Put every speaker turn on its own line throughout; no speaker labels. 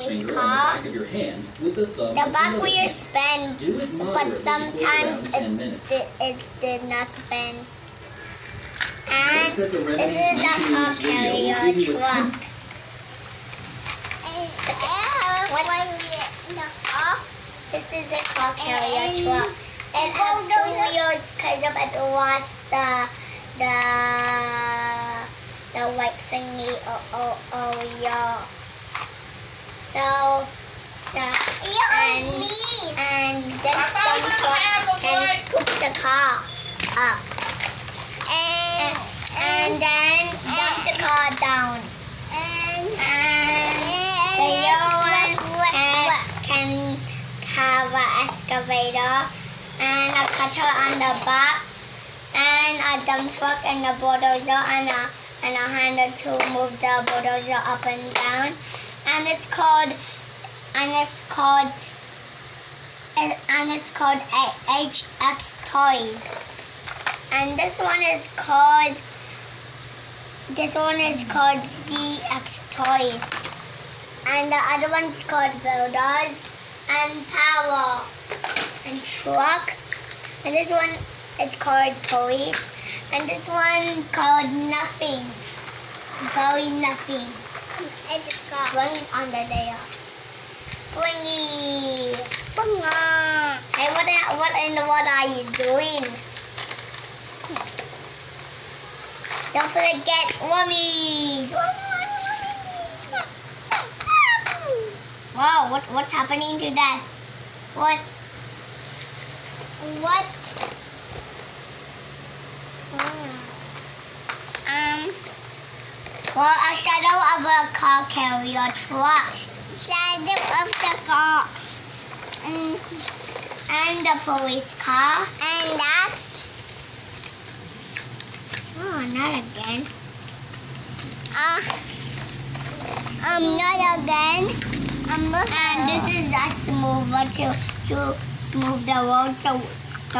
police car, the back wheel spin, but sometimes it did not spin. And this is a car carrier truck. This is a car carrier truck. It has two wheels because of it was the white thingy. Yeah. So and this dump truck can scoop the car up and then dump the car down. And the yellow one can have an excavator and a cutter on the back and a dump truck and a bulldozer and a handle to move the bulldozer up and down. And it's called HX Toys. And this one is called CX Toys. And the other one's called Builders and Power and Truck. And this one is called Police. And this one called Nothing. Very Nothing. It's springs under there. Springy. Hey, what in the world are you doing? Don't forget wormies. Wow, what's happening to this? What? Well, a shadow of a car carrier truck. Shadow of the car. And the police car. And that. Oh, not again. Not again. And this is a smoother to smooth the road, so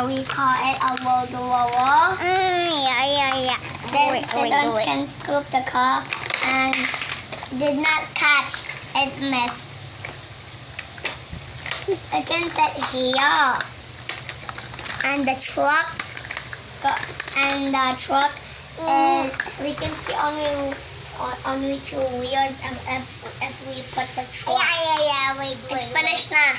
we call it a road roller. Yeah. This one can scoop the car and did not catch. It missed. I can fit here. And the truck. We can see only two wheels if we put the truck. Yeah. Wait. It's finished now.